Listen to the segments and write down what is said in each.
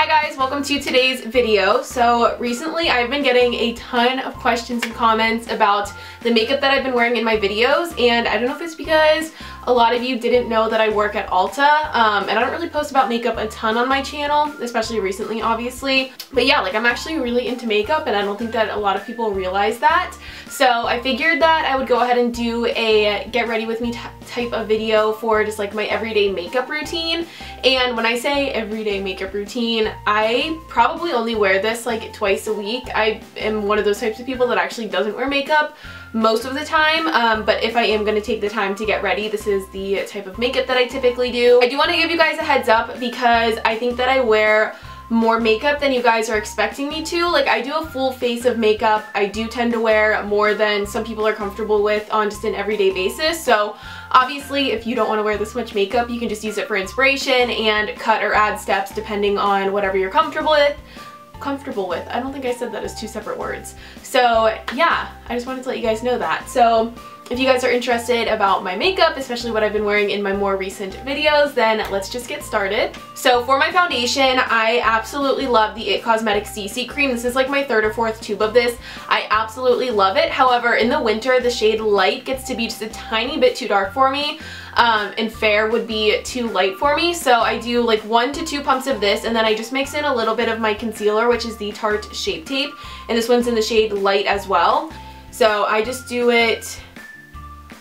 guys, welcome to today's video. So recently I've been getting a ton of questions and comments about the makeup that I've been wearing in my videos, and I don't know if it's because a lot of you didn't know that I work at Ulta, and I don't really post about makeup a ton on my channel, especially recently obviously, but yeah, like I'm actually really into makeup and I don't think that a lot of people realize that. So I figured that I would go ahead and do a get ready with me type of video for just like my everyday makeup routine. And when I say everyday makeup routine, I probably only wear this like twice a week. I am one of those types of people that actually doesn't wear makeup most of the time, but if I am going to take the time to get ready, this is the type of makeup that I typically do. I do want to give you guys a heads up because I think that I wear more makeup than you guys are expecting me to. Like, I do a full face of makeup. I do tend to wear more than some people are comfortable with on just an everyday basis. So obviously if you don't want to wear this much makeup, you can just use it for inspiration and cut or add steps depending on whatever you're comfortable with. I don't think I said that as two separate words. So yeah, I just wanted to let you guys know that. So if you guys are interested about my makeup, especially what I've been wearing in my more recent videos, then let's just get started. So for my foundation, I absolutely love the IT Cosmetics CC cream. This is like my third or fourth tube of this. I absolutely love it. However, in the winter, the shade Light gets to be just a tiny bit too dark for me. And Fair would be too light for me, so I do like 1 to 2 pumps of this, and then I just mix in a little bit of my concealer, which is the Tarte Shape Tape, and this one's in the shade Light as well. So I just do it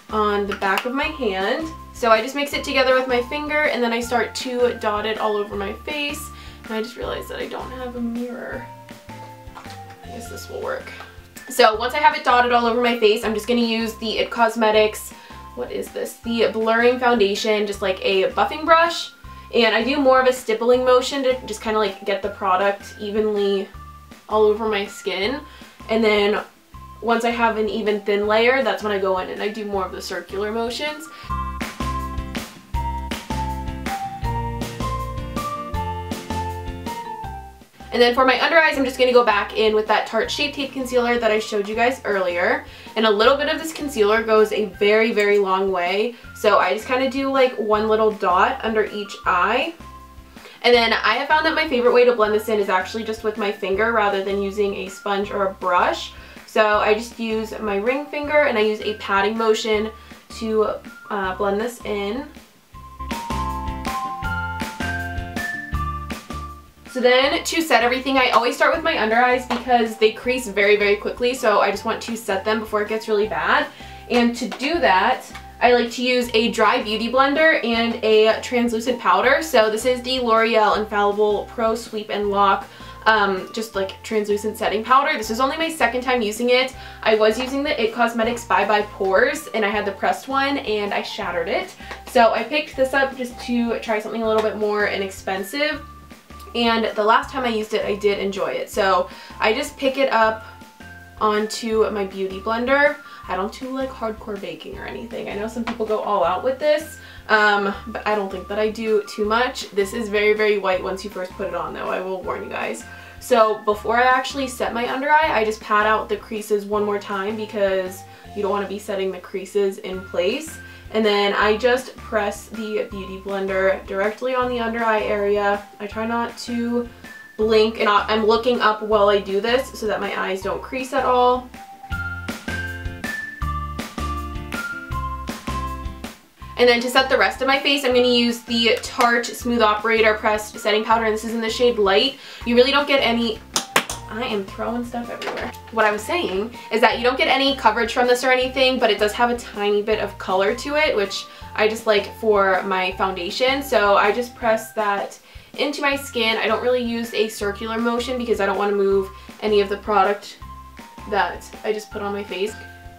on the back of my hand. So I just mix it together with my finger, and then I start to dot it all over my face, and I just realized that I don't have a mirror. I guess this will work. So once I have it dotted all over my face, I'm just going to use the IT Cosmetics, what is this? The blurring foundation, just like a buffing brush. And I do more of a stippling motion to just kind of like get the product evenly all over my skin. And then once I have an even thin layer, that's when I go in and I do more of the circular motions. And then for my under eyes, I'm just going to go back in with that Tarte Shape Tape concealer that I showed you guys earlier. And a little bit of this concealer goes a very, very long way. So I just kind of do like one little dot under each eye. And then I have found that my favorite way to blend this in is actually just with my finger rather than using a sponge or a brush. So I just use my ring finger and I use a patting motion to blend this in. So then to set everything, I always start with my under eyes because they crease very, very quickly, so I just want to set them before it gets really bad. And to do that, I like to use a dry beauty blender and a translucent powder. So this is the L'Oreal Infallible Pro Sweep and Lock just like translucent setting powder. This is only my second time using it. I was using the IT Cosmetics Bye Bye Pores and I had the pressed one and I shattered it. So I picked this up just to try something a little bit more inexpensive. And the last time I used it, I did enjoy it. So I just pick it up onto my beauty blender. I don't do like hardcore baking or anything. I know some people go all out with this, but I don't think that I do too much. This is very, very white once you first put it on though, I will warn you guys. So before I actually set my under eye, I just pat out the creases one more time because you don't want to be setting the creases in place. And then I just press the beauty blender directly on the under eye area. I try not to blink, and I'm looking up while I do this so that my eyes don't crease at all. And then to set the rest of my face, I'm going to use the Tarte Smooth Operator Pressed Setting Powder, and this is in the shade Light. You really don't get any... I am throwing stuff everywhere. What I was saying is that you don't get any coverage from this or anything, but it does have a tiny bit of color to it, which I just like for my foundation. So I just press that into my skin. I don't really use a circular motion because I don't want to move any of the product that I just put on my face.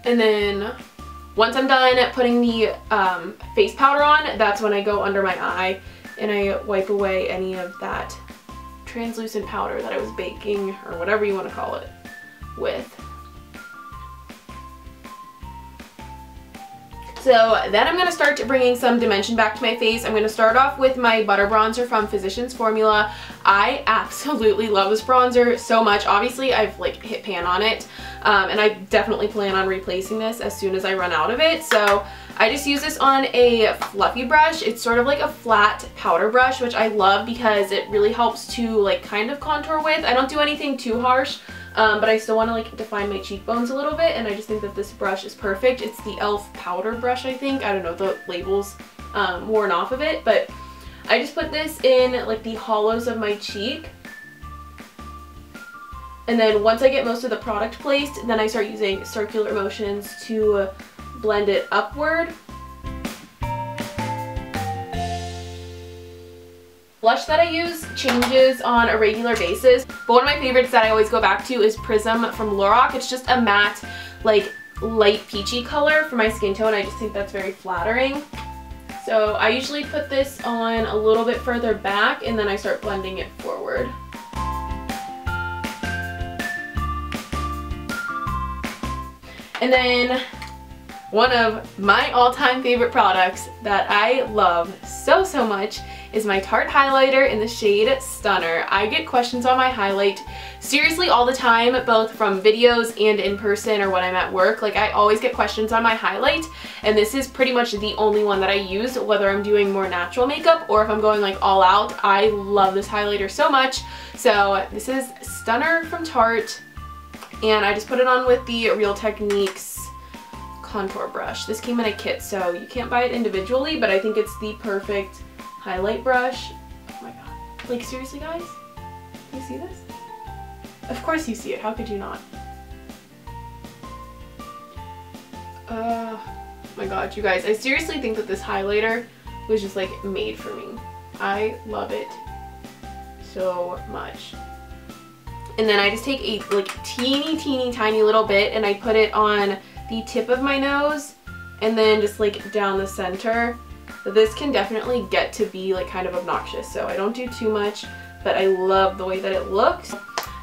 And then once I'm done putting the face powder on, that's when I go under my eye and I wipe away any of that translucent powder that I was baking, or whatever you want to call it, with. So then I'm going to start bringing some dimension back to my face. I'm going to start off with my butter bronzer from Physicians Formula. I absolutely love this bronzer so much. Obviously I've like hit pan on it, and I definitely plan on replacing this as soon as I run out of it. So I just use this on a fluffy brush. It's sort of like a flat powder brush, which I love because it really helps to like kind of contour with. I don't do anything too harsh, but I still want to like define my cheekbones a little bit, and I just think that this brush is perfect. It's the e.l.f. powder brush, I think. I don't know, the label's worn off of it, but I just put this in like the hollows of my cheek. And then once I get most of the product placed, then I start using circular motions to blend it upward. Blush that I use changes on a regular basis, but one of my favorites that I always go back to is Prism from Lorac. It's just a matte, like light peachy color for my skin tone. I just think that's very flattering. So I usually put this on a little bit further back, and then I start blending it forward. And then one of my all-time favorite products that I love so much is my Tarte highlighter in the shade Stunner. I get questions on my highlight seriously all the time, both from videos and in person or when I'm at work. Like, I always get questions on my highlight, and this is pretty much the only one that I use, whether I'm doing more natural makeup or if I'm going like all out. I love this highlighter so much. So this is Stunner from Tarte, and I just put it on with the Real Techniques contour brush. This came in a kit, so you can't buy it individually, but I think it's the perfect highlight brush. Oh my god. Like, seriously, guys? Do you see this? Of course you see it. How could you not? Oh my god, you guys. I seriously think that this highlighter was just like made for me. I love it so much. And then I just take a like teeny tiny little bit and I put it on the tip of my nose and then just like down the center. This can definitely get to be like kind of obnoxious, so I don't do too much, but I love the way that it looks.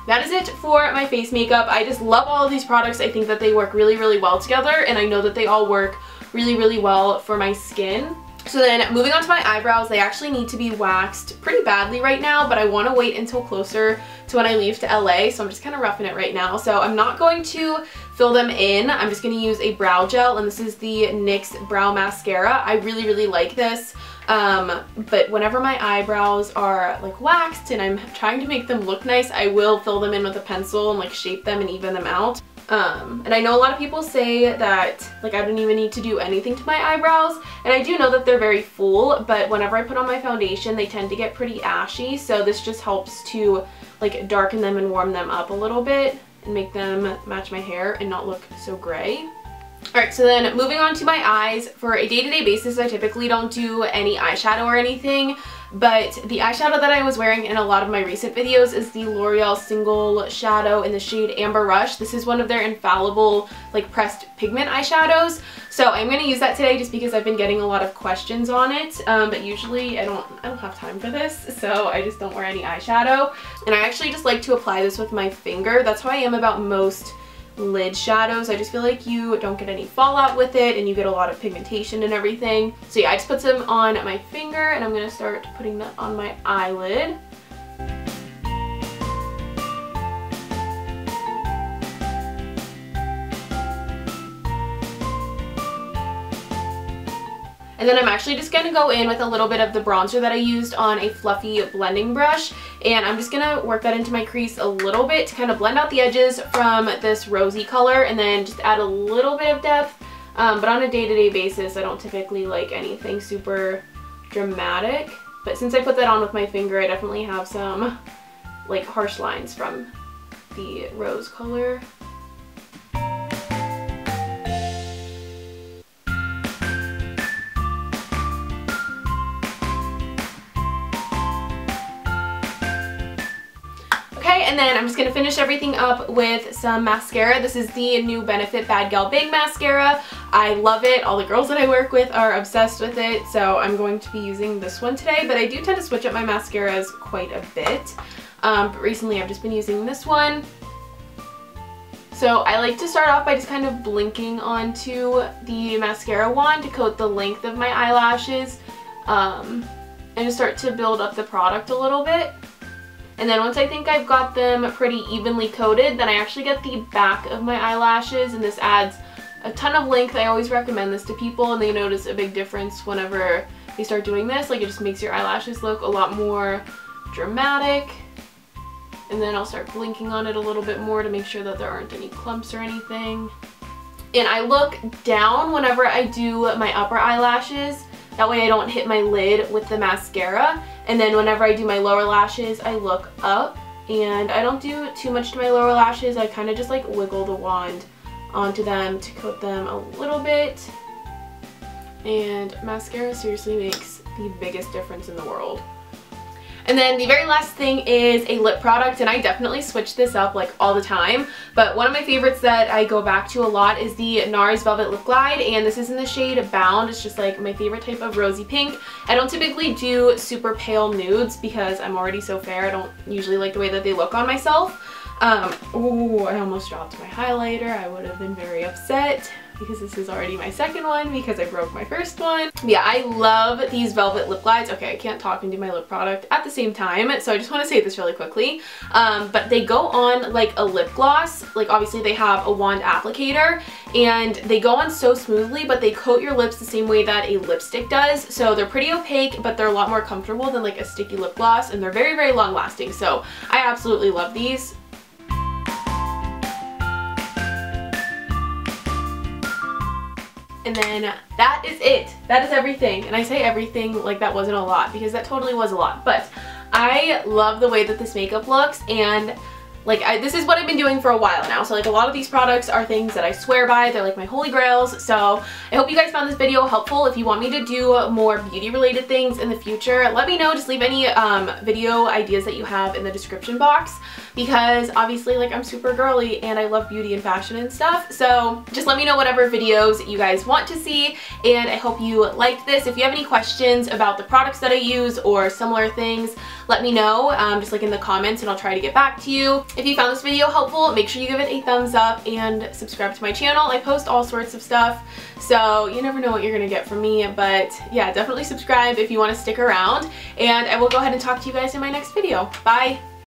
That is it for my face makeup. I just love all of these products. I think that they work really well together, and I know that they all work really well for my skin. So then moving on to my eyebrows, they actually need to be waxed pretty badly right now, but I want to wait until closer to when I leave to LA, so I'm just kind of roughing it right now. So I'm not going to fill them in. I'm just going to use a brow gel, and this is the NYX Brow Mascara. I really like this, but whenever my eyebrows are like waxed and I'm trying to make them look nice, I will fill them in with a pencil and like shape them and even them out. And I know a lot of people say that like I don't even need to do anything to my eyebrows, and I do know that they're very full, but whenever I put on my foundation they tend to get pretty ashy, so this just helps to like darken them and warm them up a little bit and make them match my hair and not look so gray. Alright, so then moving on to my eyes. For a day-to-day basis, I typically don't do any eyeshadow or anything, but the eyeshadow that I was wearing in a lot of my recent videos is the L'Oreal Single Shadow in the shade Amber Rush. This is one of their infallible like pressed pigment eyeshadows, so I'm going to use that today just because I've been getting a lot of questions on it, but usually I don't have time for this, so I just don't wear any eyeshadow, and I actually just like to apply this with my finger. That's how I am about most lid shadows. I just feel like you don't get any fallout with it and you get a lot of pigmentation and everything. So yeah, I just put some on my finger and I'm going to start putting that on my eyelid. And then I'm actually just going to go in with a little bit of the bronzer that I used on a fluffy blending brush, and I'm just going to work that into my crease a little bit to kind of blend out the edges from this rosy color and then just add a little bit of depth. But on a day-to-day basis, I don't typically like anything super dramatic. But since I put that on with my finger, I definitely have some like harsh lines from the rose color. And then I'm just going to finish everything up with some mascara. This is the new Benefit Bad Gal Bang Mascara. I love it. All the girls that I work with are obsessed with it, so I'm going to be using this one today, but I do tend to switch up my mascaras quite a bit. But recently I've just been using this one. So I like to start off by just kind of blinking onto the mascara wand to coat the length of my eyelashes, and just start to build up the product a little bit. And then once I think I've got them pretty evenly coated, then I actually get the back of my eyelashes, and this adds a ton of length. I always recommend this to people and they notice a big difference whenever they start doing this. Like, it just makes your eyelashes look a lot more dramatic. And then I'll start blinking on it a little bit more to make sure that there aren't any clumps or anything. And I look down whenever I do my upper eyelashes. That way I don't hit my lid with the mascara. And then whenever I do my lower lashes, I look up. And I don't do too much to my lower lashes. I kind of just like wiggle the wand onto them to coat them a little bit. And mascara seriously makes the biggest difference in the world. And then the very last thing is a lip product, and I definitely switch this up like all the time, but one of my favorites that I go back to a lot is the NARS Velvet Lip Glide, and this is in the shade Bound. It's just like my favorite type of rosy pink. I don't typically do super pale nudes because I'm already so fair. I don't usually like the way that they look on myself. Oh, I almost dropped my highlighter. I would have been very upset because this is already my second one because I broke my first one. Yeah, I love these velvet lip glides. Okay, I can't talk and do my lip product at the same time, so I just want to say this really quickly. But they go on like a lip gloss. Like, obviously they have a wand applicator and they go on so smoothly, but they coat your lips the same way that a lipstick does. So they're pretty opaque, but they're a lot more comfortable than like a sticky lip gloss, and they're very, very long lasting. So I absolutely love these. And then that is it. That is everything. And I say everything like that wasn't a lot because that totally was a lot. But I love the way that this makeup looks, and like this is what I've been doing for a while now. So like a lot of these products are things that I swear by. They're like my holy grails. So I hope you guys found this video helpful. If you want me to do more beauty related things in the future, let me know. Just leave any video ideas that you have in the description box, because obviously like I'm super girly and I love beauty and fashion and stuff. So just let me know whatever videos you guys want to see, and I hope you liked this. If you have any questions about the products that I use or similar things, let me know just like in the comments, and I'll try to get back to you. If you found this video helpful, make sure you give it a thumbs up and subscribe to my channel. I post all sorts of stuff, so you never know what you're gonna get from me. But yeah, definitely subscribe if you want to stick around, and I will go ahead and talk to you guys in my next video. Bye!